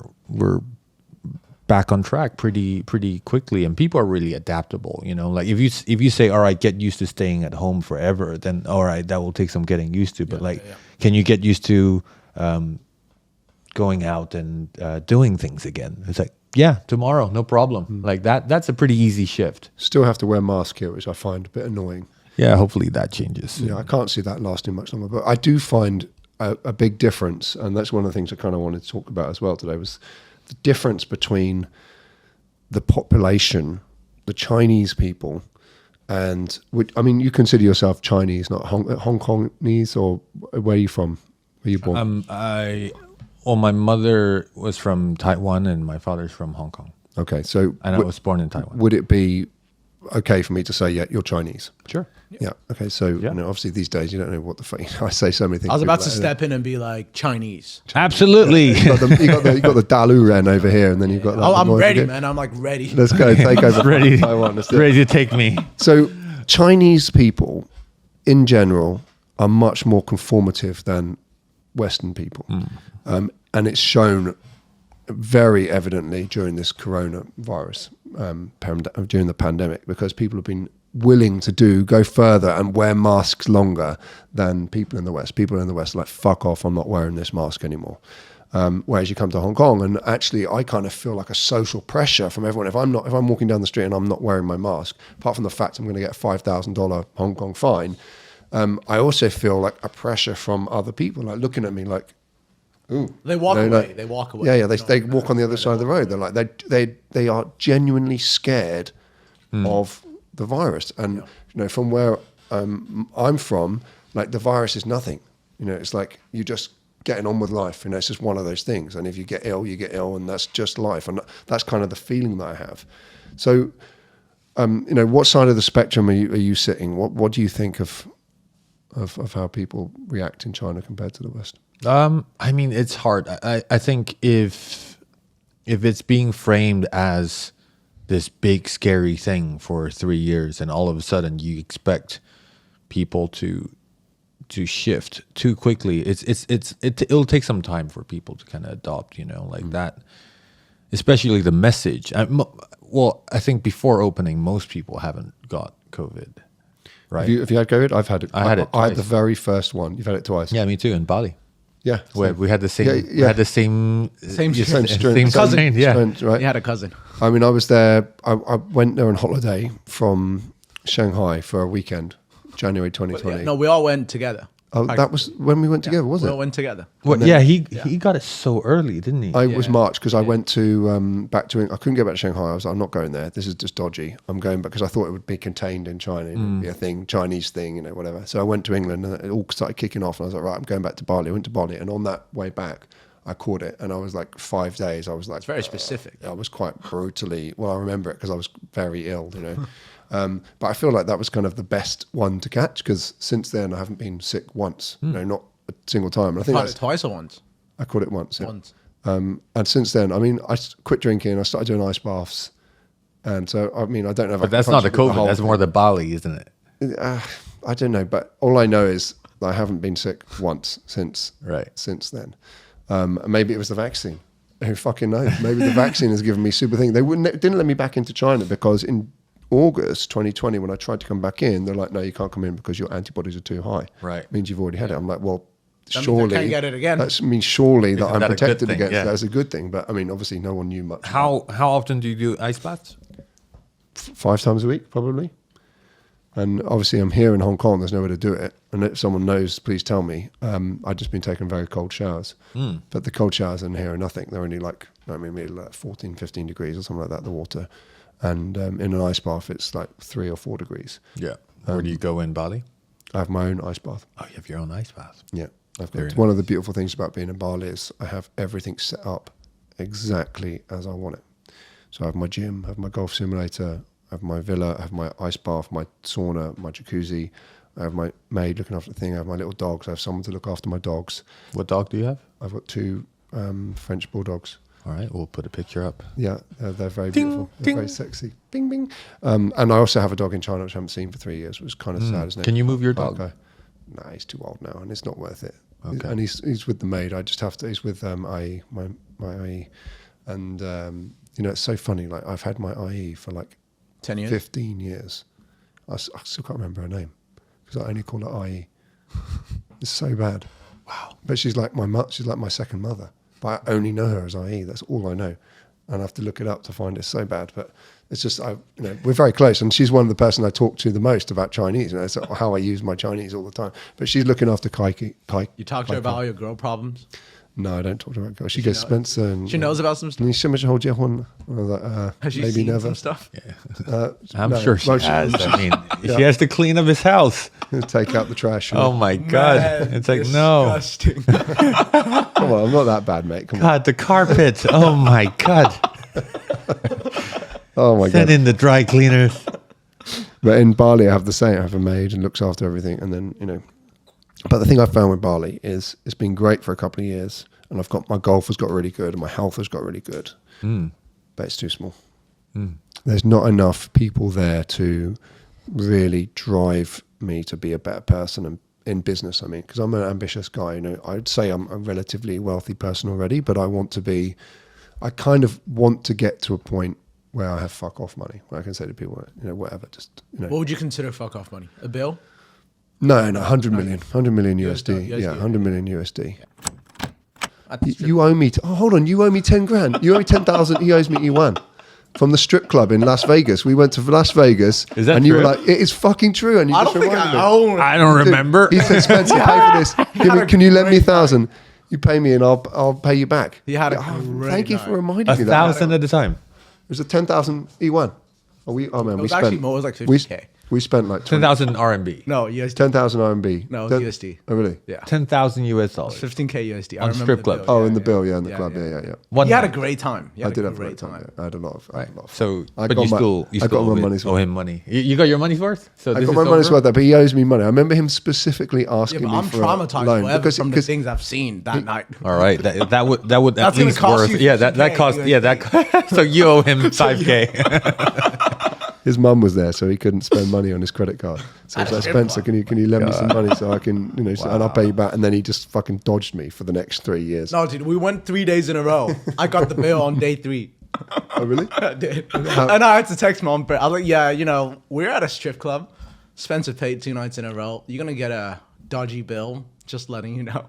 back on track pretty quickly, and people are really adaptable. Like if you say, all right, get used to staying at home forever, then all right, that will take some getting used to. But can you get used to going out and doing things again? It's like, yeah, tomorrow, no problem. Like that's a pretty easy shift. Still have to wear mask here, which I find a bit annoying. Yeah, hopefully that changes. Yeah, I can't see that lasting much longer. But I do find a big difference, and that's one of the things I kind of wanted to talk about as well today, was the difference between the population, the Chinese people, and you consider yourself Chinese, not Hong Kongese, or where are you from? Where are you born? My mother was from Taiwan and my father's from Hong Kong. Okay, so I was born in Taiwan. Would it be okay for me to say, yeah, you're Chinese? Sure. Yeah. Okay. So obviously these days you don't know what the fuck. I say so many things. I was about to step in and be like Chinese. Absolutely. You got the Dalu Ren over here, and then you've got. Oh, I'm ready, man. I'm like ready. Let's go. Take over Taiwan. Ready to take me. So Chinese people, in general, are much more conformative than Western people, and it's shown very evidently during this coronavirus, during the pandemic, because people have been willing to go further and wear masks longer than people in the West. People in the West are like, fuck off, I'm not wearing this mask anymore. Whereas you come to Hong Kong, and actually I kind of feel like a social pressure from everyone. If I'm walking down the street and I'm not wearing my mask, apart from the fact I'm going to get a $5,000 Hong Kong fine, I also feel like a pressure from other people, like looking at me like, ooh. They walk away. They walk away. Yeah, they walk on the other side of the road. They're like, they are genuinely scared of the virus. And from where I'm from, like the virus is nothing. It's like you're just getting on with life. It's just one of those things. And if you get ill, you get ill, and that's just life. And that's kind of the feeling that I have. So, what side of the spectrum are you sitting? What do you think of how people react in China compared to the West? It's hard. I think if it's being framed as this big scary thing for 3 years, and all of a sudden you expect people to shift too quickly, it'll take some time for people to kind of adopt, that, especially the message. I think before opening, most people haven't got COVID, right? Have you had COVID? I've had it. I had it twice. I had the very first one. You've had it twice. Yeah, me too, in Bali. Yeah, we had the same. Yeah. We had the same cousin. Yeah, right. You had a cousin. I mean, I was there. I went there on holiday from Shanghai for a weekend, January 2020. No, we all went together. Oh, that was when we went together, was it? We all went together. Well, yeah, he got it so early, didn't he? It was March, because I went to back to. I couldn't get back to Shanghai. I was like, I'm not going there. This is just dodgy. I'm going back because I thought it would be contained in China, it'd be a thing, Chinese thing, whatever. So I went to England, and it all started kicking off. And I was like, right, I'm going back to Bali. I went to Bali, and on that way back, I caught it, and I was like 5 days. I was like, it's very specific. I was quite brutally. Well, I remember it because I was very ill, But I feel like that was kind of the best one to catch, because since then I haven't been sick once, not a single time. And I think Caught it twice or once? I caught it once. Yeah. Once. And since then, I quit drinking. I started doing ice baths, and so I don't know. But that's not the COVID. That's more the Bali, isn't it? I don't know, but all I know is I haven't been sick once since then. Maybe it was the vaccine. Who fucking knows? Maybe the vaccine has given me super thing. They didn't let me back into China because in August 2020, when I tried to come back in, they're like, no, you can't come in because your antibodies are too high. Right. It means you've already had it. I'm like, well, That surely means I can't get it again. That means surely that I'm that a good protected thing? against. Yeah. That's a good thing. But obviously no one knew much. How often do you do ice baths? 5 times a week, probably. And obviously I'm here in Hong Kong, there's nowhere to do it. And if someone knows, please tell me. I've just been taking very cold showers. But the cold showers in here are nothing. They're only maybe like 14, 15 degrees or something like that, the water. And in an ice bath, it's like 3 or 4 degrees. Yeah. Where do you go in Bali? I have my own ice bath. Oh, you have your own ice bath. Yeah. Very One of the beautiful things about being in Bali is I have everything set up exactly as I want it. So I have my gym, I have my golf simulator, I have my villa, I have my ice bath, my sauna, my jacuzzi. I have my maid looking after the thing. I have my little dogs. I have someone to look after my dogs. What dog do you have? I've got 2 French bulldogs. All right, we'll put a picture up. Yeah, they're very Ding, beautiful. They're ding. very sexy. Bing, bing. And I also have a dog in China, which I haven't seen for 3 years, which is kind of sad, isn't it? Can you move your dog? Okay. Nah, he's too old now, and it's not worth it. Okay. And he's with the maid. I just have to. He's with my and You know, it's so funny. Like I've had my IE for like 10 years. 15 years. I still can't remember her name because I only call her IE. It's so bad. Wow. But she's like she's like my second mother. But I only know her as IE. That's all I know. And I have to look it up to find it. So bad. But it's just, we're very close. And she's one of the person I talk to the most about Chinese. It's how I use my Chinese all the time. But she's looking after Kai. You talk to her about all your girl problems? No, I don't talk to her about girls. She goes, Spencer. And, she knows about some stuff? I was like, has she maybe seen never. some stuff? Yeah. I'm sure she has. I mean, she has to clean up his house. Take out the trash. Oh my God. Man, It's like, no. disgusting. Come on, I'm not that bad, mate. Come on. God, the carpet. Oh my God. Oh my Send God. in the dry cleaners. But in Bali, I have the same. I have a maid and looks after everything. And then, but the thing I found with Bali is it's been great for a couple of years. And my golf has got really good and my health has got really good. But it's too small. There's not enough people there to really drive me to be a better person in business. I mean, because I'm an ambitious guy. I'd say I'm a relatively wealthy person already, but I kind of want to get to a point where I have fuck off money, where I can say to people, whatever, just, What would you consider fuck off money? A bill? No, 100 million USD. USD. Yeah, 100 million USD. At the strip You owe me, hold on, you owe me 10 grand. You owe me 10,000, he owes me yuan. From the strip club in Las Vegas. We went to Las Vegas. Is that and you true? were like, it is fucking true. And you I just don't think reminded me. I don't remember. He said, Spencer, pay for this. Can you lend me 1,000? You pay me and I'll pay you back. He had a Yeah, great thank you night. for reminding me that. 1,000 at a time. It was a 10,000 yuan. Oh man, It we was spent. actually more, it was like we, 50K. we spent like 20, 10,000 RMB. No, USD. 10,000 RMB. No, it was USD. Oh really? Yeah. 10,000 US dollars. 15K USD. I On remember strip the club. bill. Oh, in the bill, yeah, in the club, yeah. One He had a night. great time. He I had did a have a great time. Yeah. I had a lot of. So, I but got you my- still, I got my money's owe worth. him money. You got your money's worth? So I this got is my money's over? worth there, but he owes me money. I remember him specifically Yeah, asking but me I'm for a traumatized loan forever from the things I've seen that night. All right, that would at That's gonna least cost worth. you Yeah, that 50K cost. Yeah, that. So you owe him 5K. his mum was there, so he couldn't spend money on his credit card. So he's like, Spencer, can you lend me some money so I can, and I'll pay you back. And then he just fucking dodged me for the next 3 years. No, dude, we went 3 days in a row. I got the bill on day 3. Oh, really? I did. And I had to text mom. I was like, yeah, we're at a strip club. Spencer paid 2 nights in a row. You're going to get a dodgy bill. Just letting you know.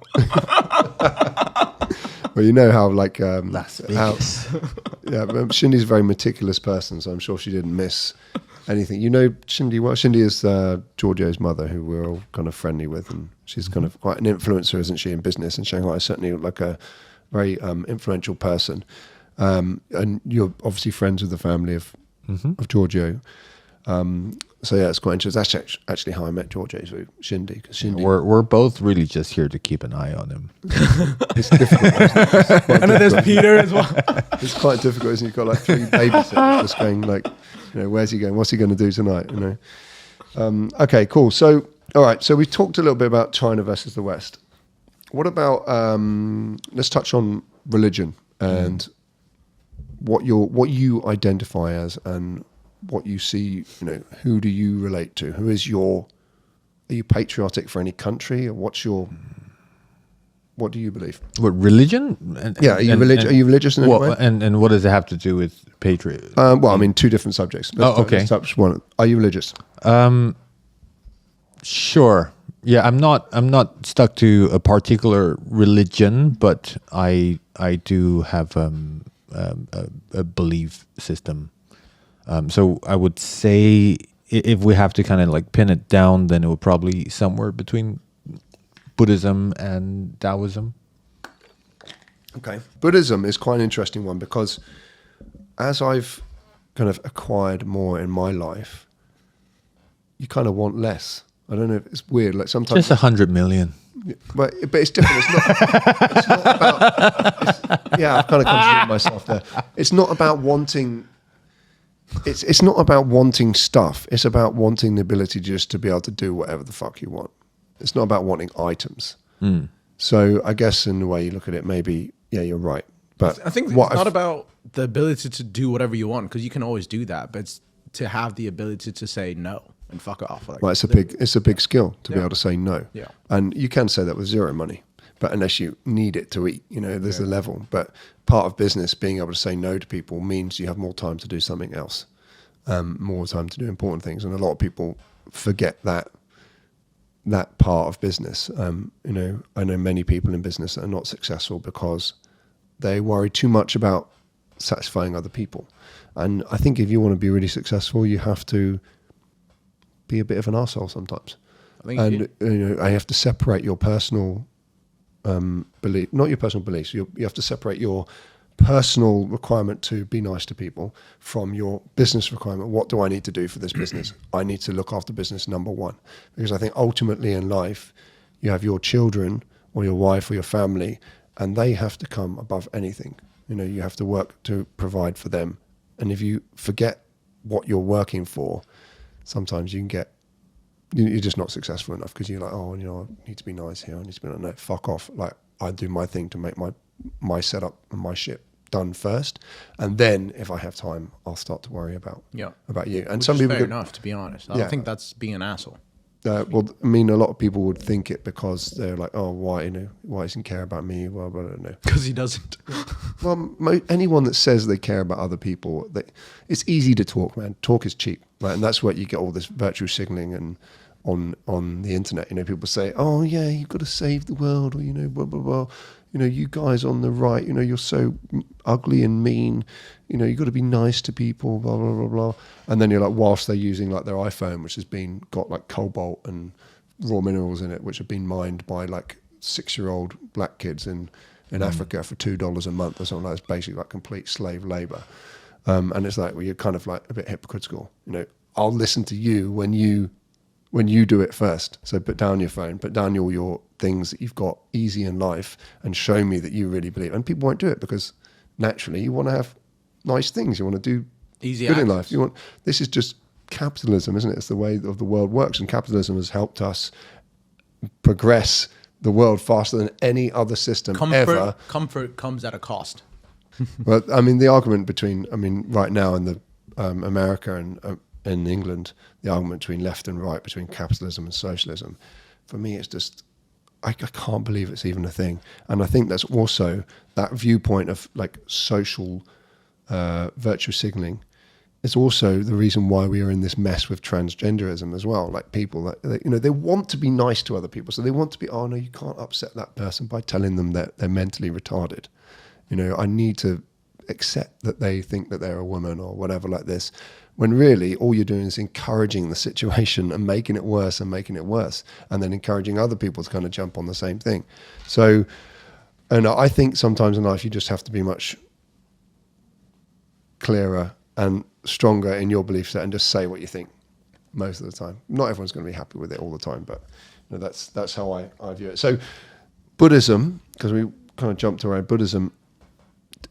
Well, you know how like Las Vegas. yeah, but Shindy's a very meticulous person, so I'm sure she didn't miss anything. You know Shindy well. Shindy is Giorgio's mother, who we're all kind of friendly with, and she's kind of quite an influencer, isn't she, in business in Shanghai? Certainly like a very influential person. And you're obviously friends with the family of Giorgio. So yeah, it's quite interesting. That's actually how I met Giorgio, through Shindy. Because Shindy, We're both really just here to keep an eye on him. it's difficult. And then there's Peter as well. It's quite difficult, isn't it? You've got like 3 babysitters just going like, where's he going? What's he going to do tonight? Okay, cool. So, all right. So we've talked a little bit about China versus the West. What about, let's touch on religion and what you identify as and what you see, who do you relate to? Are you patriotic for any country, or what do you believe? What religion? Are you religious in any way? And what does it have to do with patriot? Well, I mean, 2 different subjects. Okay. Let's touch one. Are you religious? Sure. Yeah, I'm not stuck to a particular religion, but I do have a belief system. So I would say if we have to kind of like pin it down, then it would probably somewhere between Buddhism and Taoism. Okay. Buddhism is quite an interesting one because as I've kind of acquired more in my life, you kind of want less. I don't know if it's weird. Like sometimes Just 100 million. But it's different. It's not about. I've kind of contradicted myself there. It's not about wanting. It's not about wanting stuff. It's about wanting the ability just to be able to do whatever the fuck you want. It's not about wanting items. So I guess in the way you look at it, maybe you're right. But I think it's not about the ability to do whatever you want, because you can always do that, but it's to have the ability to say no and fuck it off. Well, it's a big skill to be able to say no. Yeah. And you can say that with zero money. but unless you need it to eat, there's a level. But part of business, being able to say no to people, means you have more time to do something else, more time to do important things. And a lot of people forget that part of business. I know many people in business that are not successful because they worry too much about satisfying other people. And I think if you want to be really successful, you have to be a bit of an arsehole sometimes. I have to separate your personal belief, not your personal beliefs. You have to separate your personal requirement to be nice to people from your business requirement. What do I need to do for this business? I need to look after business number one, because I think ultimately in life, you have your children or your wife or your family, and they have to come above anything. You have to work to provide for them. And if you forget what you're working for, sometimes you're just not successful enough, because you're like, I need to be nice here. I need to be like, no, fuck off. Like, I do my thing to make my setup and my shit done first, and then if I have time, I'll start to worry about you. And which some is people fair enough, to be honest. I don't think that's being an asshole. Well, I mean, a lot of people would think it because they're like, oh, why doesn't he care about me? Well, I don't know. Because he doesn't. Well, anyone that says they care about other people, it's easy to talk, man. Talk is cheap, right? And that's where you get all this virtue signaling and on the internet. People say, oh yeah, you've got to save the world, or blah blah blah. You guys on the right, you're so ugly and mean. You've got to be nice to people, blah, blah, blah, blah. And then you're like, whilst they're using like their iPhone, which has got like cobalt and raw minerals in it, which have been mined by like 6-year-old black kids in Africa for $2 a month or something like that. It's basically like complete slave labor. And it's like, well, you're kind of like a bit hypocritical. I'll listen to you when you do it first. So put down your phone, put down all your things that you've got easy in life, and show me that you really believe. And people won't do it because naturally you want to have nice things. You want to do easy good access. in life. This is just capitalism, isn't it? It's the way of the world works, and capitalism has helped us progress the world faster than any other system ever. Comfort comes at a cost. Well, I mean, the argument right now in the America and in England, the argument between left and right, between capitalism and socialism, for me, it's just, I can't believe it's even a thing. And I think that's also that viewpoint of like social virtue signaling. It's also the reason why we are in this mess with transgenderism as well. Like people that they want to be nice to other people, so they want to be, oh no, you can't upset that person by telling them that they're mentally retarded. I need to accept that they think that they're a woman or whatever like this, when really all you're doing is encouraging the situation and making it worse, and then encouraging other people to kind of jump on the same thing. So, and I think sometimes in life you just have to be much clearer and stronger in your belief set and just say what you think most of the time. Not everyone's going to be happy with it all the time, but that's how I view it. So Buddhism, because we kind of jumped around Buddhism,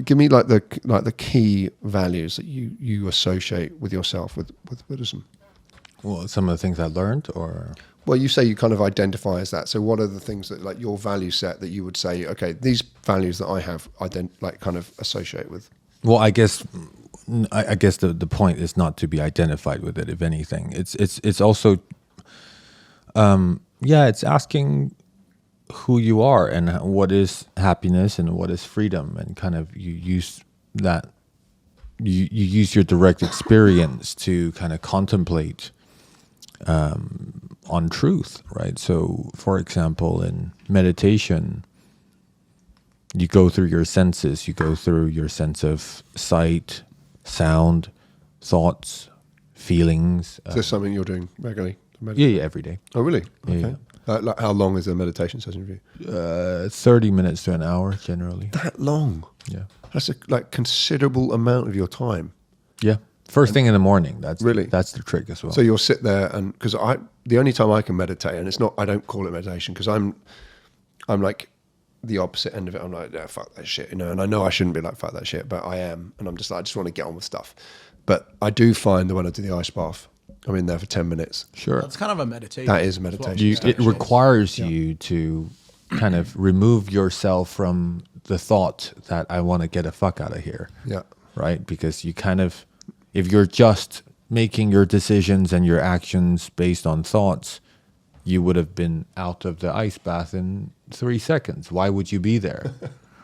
give me like the key values that you associate with yourself with Buddhism. Well, some of the things I learned, or well, you say you kind of identify as that. So what are the things that like your value set that you would say, okay, these values that I have, kind of associate with? Well, I guess the point is not to be identified with it. If anything, it's also, it's asking who you are and what is happiness and what is freedom, and kind of you use your direct experience to kind of contemplate on truth, right? So, for example, in meditation, you go through your senses. You go through your sense of sight, sound, thoughts, feelings. Is this something you're doing regularly? Yeah, every day. Oh, really? Okay. Yeah. Like how long is a meditation session for you? 30 minutes to an hour, generally. That long? Yeah. That's a considerable amount of your time. Yeah. First thing in the morning. That's the trick as well. So you'll sit there, and because the only time I can meditate, and it's not, I don't call it meditation because I'm like the opposite end of it. I'm like, yeah, fuck that shit, and I know I shouldn't be like fuck that shit, but I am, and I'm just like, I just want to get on with stuff. But I do find that when I do the ice bath, I'm in there for 10 minutes. Sure. That's kind of a meditation. That is meditation. It requires you to kind of remove yourself from the thought that I want to get a fuck out of here. Yeah. Right? Because you kind of, if you're just making your decisions and your actions based on thoughts, you would have been out of the ice bath in 3 seconds. Why would you be there?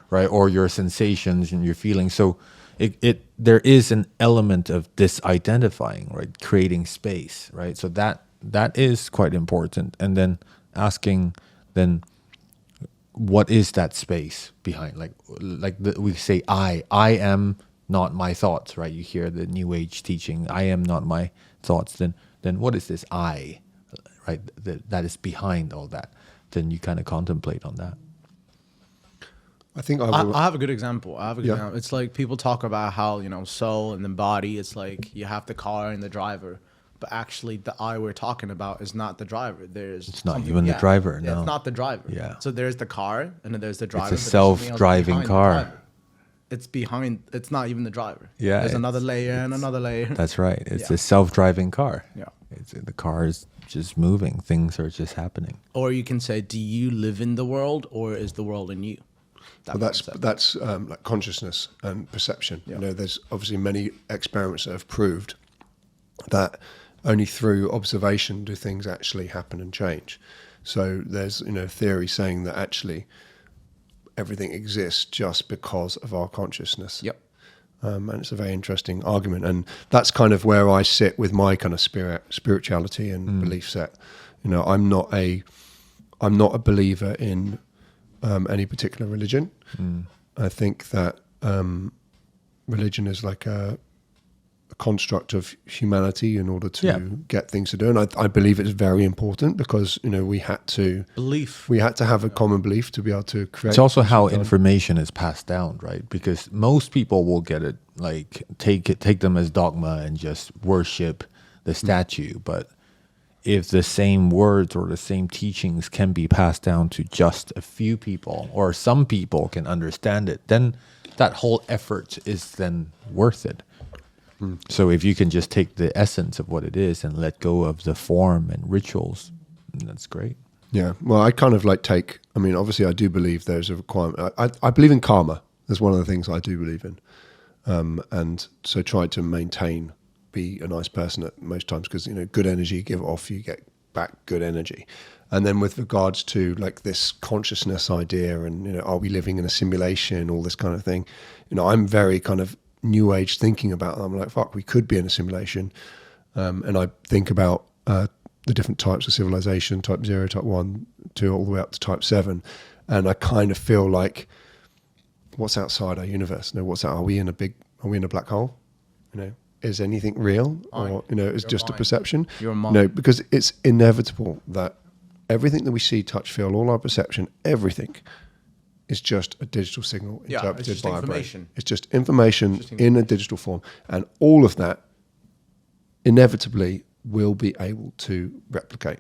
Right? Or your sensations and your feelings. So there is an element of disidentifying, right? Creating space, right? So that is quite important. And then asking then, what is that space behind? We say, I am not my thoughts, right? You hear the New Age teaching, I am not my thoughts. Then what is this I, right? That is behind all that. Then you kind of contemplate on that. I think I have a good example. Yeah. Example. It's like people talk about how, soul and the body, it's like you have the car and the driver. But actually, the I we're talking about is not the driver. It's not even the driver, no. It's not the driver. Yeah. So there's the car, and then there's the driver. It's a self-driving car. It's behind. It's not even the driver. Yeah. There's another layer and another layer. That's right. It's a self-driving car. Yeah. The car is just moving. Things are just happening. Or you can say, do you live in the world, or is the world in you? Well, that's like consciousness and perception. Yeah. There's obviously many experiments that have proved that only through observation do things actually happen and change. So there's theory saying that actually everything exists just because of our consciousness. Yep. And it's a very interesting argument, and that's kind of where I sit with my kind of spirituality and belief set. I'm not a believer in any particular religion. I think that religion is like a construct of humanity in order to get things to do, and I believe it's very important because we had to have a common belief to be able to create. It's also how information is passed down, right? Because most people will get it, like take them as dogma and just worship the statue. But if the same words or the same teachings can be passed down to just a few people, or some people can understand it, then that whole effort is then worth it. So if you can just take the essence of what it is and let go of the form and rituals, that's great. Yeah. Well, I kind of obviously I do believe there's a requirement. I believe in karma. That's one of the things I do believe in. And so try to be a nice person at most times, because, good energy you give off, you get back good energy. And then with regards to like this consciousness idea and, are we living in a simulation, all this kind of thing, I'm very kind of new age thinking about. I'm like, fuck, we could be in a simulation. And I think about the different types of civilization, type 0, type 1, 2, all the way up to type 7. And I kind of feel like, what's outside our universe? Are we in a black hole? Is anything real? Or, is just a perception? Your mind. No, because it's inevitable that everything that we see, touch, feel, all our perception, everything is just a digital signal interpreted by our brain. It's just information in a digital form. And all of that inevitably will be able to replicate.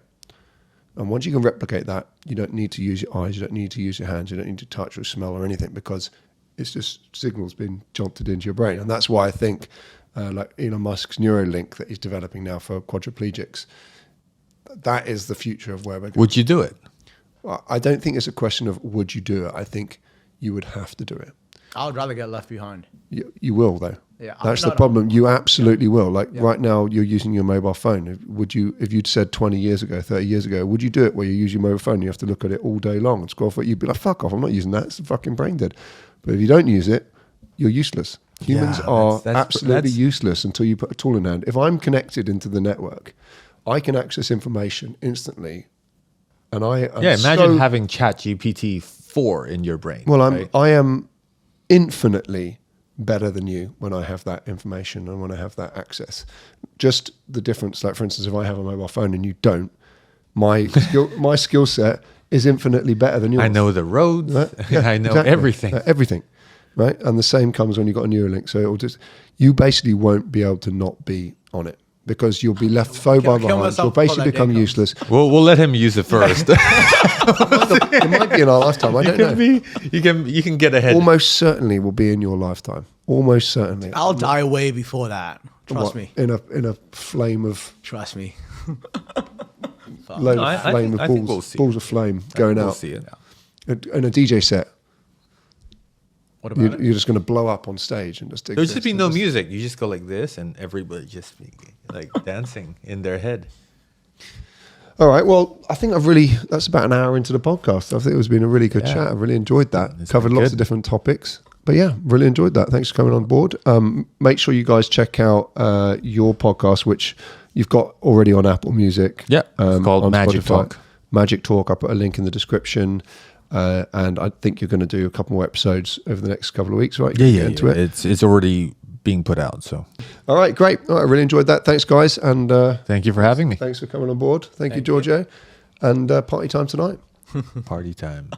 And once you can replicate that, you don't need to use your eyes, you don't need to use your hands, you don't need to touch or smell or anything, because it's just signals being jolted into your brain. And that's why I think like Elon Musk's Neuralink that he's developing now for quadriplegics, that is the future of where we're going. Would you do it? Well, I don't think it's a question of would you do it. I think you would have to do it. I would rather get left behind. You will, though. Yeah, that's the problem. You absolutely will. Like right now, you're using your mobile phone. If you'd said 20 years ago, 30 years ago, would you do it where you use your mobile phone? You have to look at it all day long and scroll for it. You'd be like, fuck off, I'm not using that. It's fucking brain dead. But if you don't use it, you're useless. Humans are absolutely useless until you put a tool in hand. If I'm connected into the network, I can access information instantly. And imagine having ChatGPT 4 in your brain. Well, right? I am infinitely better than you when I have that information and when I have that access. Just the difference, like for instance, if I have a mobile phone and you don't, my skill set is infinitely better than yours. I know the roads. Right? Yeah, I know everything. Everything. Right? And the same comes when you've got a Neuralink. So you basically won't be able to not be on it, because you'll be left far behind. You'll basically become useless. We'll let him use it first. It might be in our lifetime. I don't know. You can get ahead. Almost certainly will be in your lifetime. Almost certainly. I'll die way before that. Trust me. In a flame of. Trust me. Balls of flame going out. We'll see it. In a DJ set. What about it? You're just going to blow up on stage and just. There's just be no music. You just go like this, and everybody just be like dancing in their head. All right. Well, I think that's about an hour into the podcast. I think it's been a really good chat. I really enjoyed that. Covered lots of different topics. But yeah, really enjoyed that. Thanks for coming on board. Make sure you guys check out your podcast, which you've got already on Apple Music. Yeah, it's called Magic Spotify. Talk. Magic Talk. I put a link in the description. And I think you're going to do a couple more episodes over the next couple of weeks, right? Yeah. It's already being put out. So, all right, great. All right, I really enjoyed that. Thanks, guys, and thank you for having me. thanks for coming on board. Thank you, Giorgio. And party time tonight. Party time.